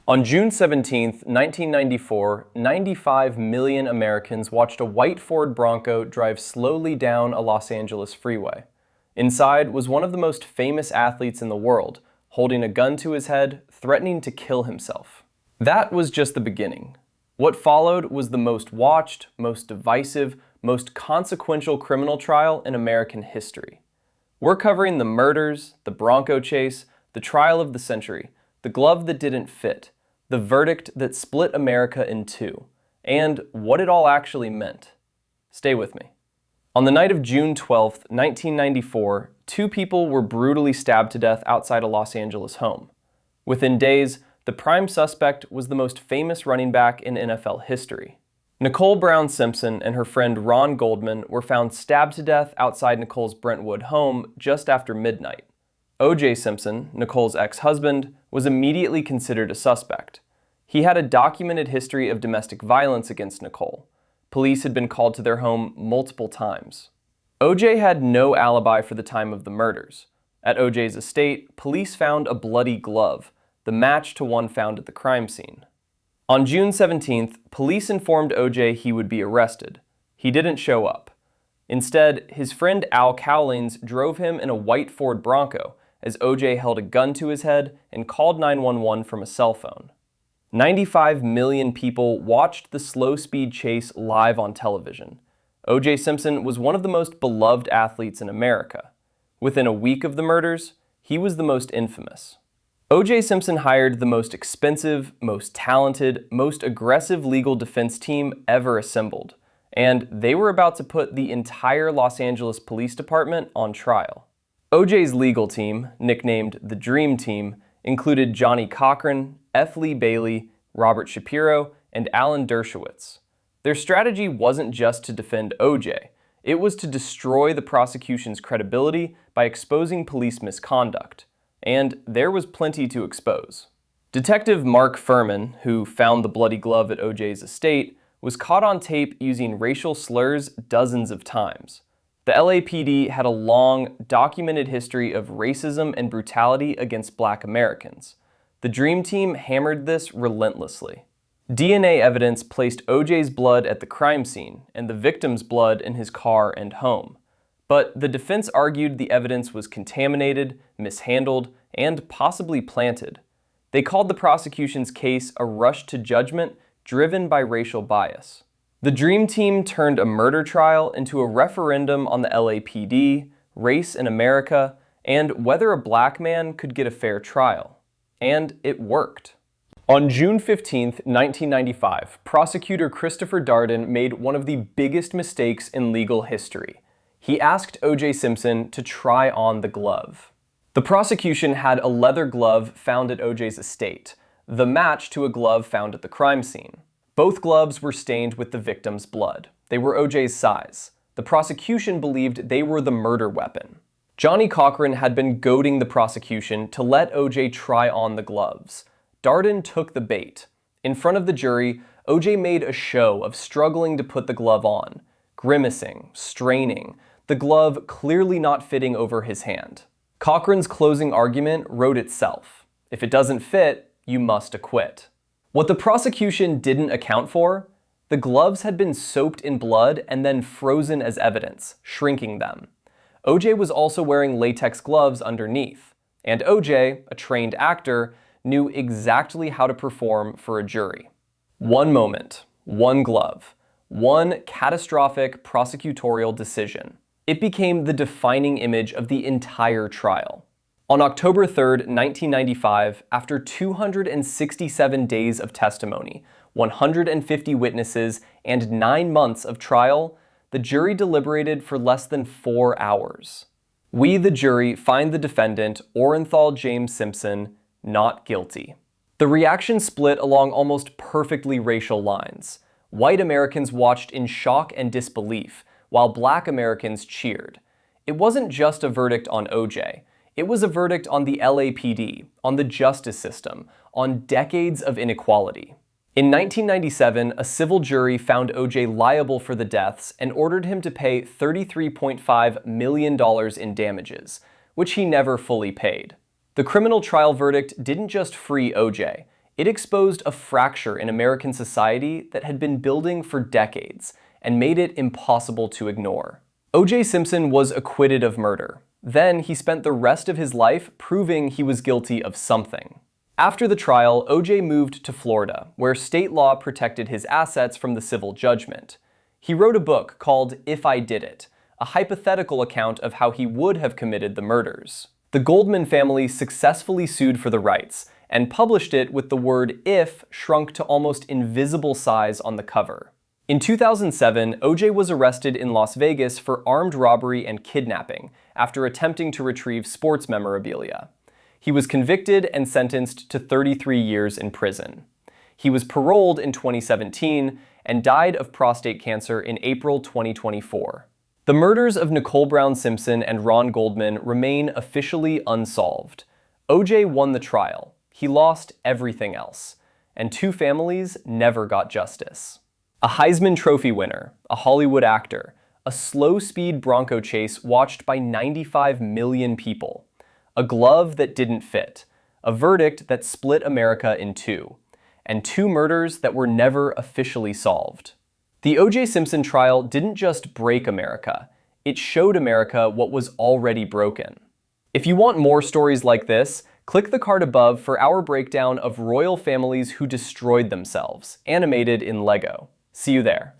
On June 17, 1994, 95 million Americans watched a white Ford Bronco drive slowly down a Los Angeles freeway. Inside was one of the most famous athletes in the world, holding a gun to his head, threatening to kill himself. That was just the beginning. What followed was the most watched, most divisive, most consequential criminal trial in American history. We're covering the murders, the Bronco chase, the trial of the century, the glove that didn't fit, the verdict that split America in two, and what it all actually meant. Stay with me. On the night of June 12, 1994, two people were brutally stabbed to death outside a Los Angeles home. Within days, the prime suspect was the most famous running back in NFL history. Nicole Simpson and her friend Ron Goldman were found stabbed to death outside Nicole's Brentwood home just after midnight. OJ Simpson, Nicole's ex-husband, was immediately considered a suspect. He had a documented history of domestic violence against Nicole. Police had been called to their home multiple times. OJ had no alibi for the time of the murders. At OJ's estate, police found a bloody glove, the match to one found at the crime scene. On June 17th, police informed OJ he would be arrested. He didn't show up. Instead, his friend Al Cowlings drove him in a white Ford Bronco as OJ held a gun to his head and called 911 from a cell phone. 95 million people watched the slow-speed chase live on television. OJ Simpson was one of the most beloved athletes in America. Within a week of the murders, he was the most infamous. OJ Simpson hired the most expensive, most talented, most aggressive legal defense team ever assembled, and they were about to put the entire Los Angeles Police Department on trial. OJ's legal team, nicknamed the Dream Team, included Johnny Cochran, F. Lee Bailey, Robert Shapiro, and Alan Dershowitz. Their strategy wasn't just to defend OJ, it was to destroy the prosecution's credibility by exposing police misconduct. And there was plenty to expose. Detective Mark Furman, who found the bloody glove at OJ's estate, was caught on tape using racial slurs dozens of times. The LAPD had a long, documented history of racism and brutality against Black Americans. The Dream Team hammered this relentlessly. DNA evidence placed OJ's blood at the crime scene and the victim's blood in his car and home. But the defense argued the evidence was contaminated, mishandled, and possibly planted. They called the prosecution's case a rush to judgment driven by racial bias. The Dream Team turned a murder trial into a referendum on the LAPD, race in America, and whether a Black man could get a fair trial. And it worked. On June 15, 1995, prosecutor Christopher Darden made one of the biggest mistakes in legal history. He asked OJ Simpson to try on the glove. The prosecution had a leather glove found at OJ's estate, the match to a glove found at the crime scene. Both gloves were stained with the victim's blood. They were OJ's size. The prosecution believed they were the murder weapon. Johnny Cochran had been goading the prosecution to let OJ try on the gloves. Darden took the bait. In front of the jury, OJ made a show of struggling to put the glove on, grimacing, straining, the glove clearly not fitting over his hand. Cochran's closing argument wrote itself. If it doesn't fit, you must acquit. What the prosecution didn't account for, the gloves had been soaked in blood and then frozen as evidence, shrinking them. OJ was also wearing latex gloves underneath, and OJ, a trained actor, knew exactly how to perform for a jury. One moment, one glove, one catastrophic prosecutorial decision. It became the defining image of the entire trial. On October 3, 1995, after 267 days of testimony, 150 witnesses, and 9 months of trial, the jury deliberated for less than 4 hours. We, the jury, find the defendant, Orenthal James Simpson, not guilty. The reaction split along almost perfectly racial lines. White Americans watched in shock and disbelief, while Black Americans cheered. It wasn't just a verdict on OJ. It was a verdict on the LAPD, on the justice system, on decades of inequality. In 1997, a civil jury found OJ liable for the deaths and ordered him to pay $33.5 million in damages, which he never fully paid. The criminal trial verdict didn't just free OJ, It exposed a fracture in American society that had been building for decades and made it impossible to ignore. OJ Simpson was acquitted of murder. Then he spent the rest of his life proving he was guilty of something. After the trial, OJ moved to Florida, where state law protected his assets from the civil judgment. He wrote a book called If I Did It, a hypothetical account of how he would have committed the murders. The Goldman family successfully sued for the rights, and published it with the word "if" shrunk to almost invisible size on the cover. In 2007, OJ was arrested in Las Vegas for armed robbery and kidnapping after attempting to retrieve sports memorabilia. He was convicted and sentenced to 33 years in prison. He was paroled in 2017 and died of prostate cancer in April 2024. The murders of Nicole Brown Simpson and Ron Goldman remain officially unsolved. OJ won the trial. He lost everything else. And two families never got justice. A Heisman Trophy winner, a Hollywood actor, a slow-speed Bronco chase watched by 95 million people, a glove that didn't fit, a verdict that split America in two, and two murders that were never officially solved. The O.J. Simpson trial didn't just break America, it showed America what was already broken. If you want more stories like this, click the card above for our breakdown of royal families who destroyed themselves, animated in Lego. See you there.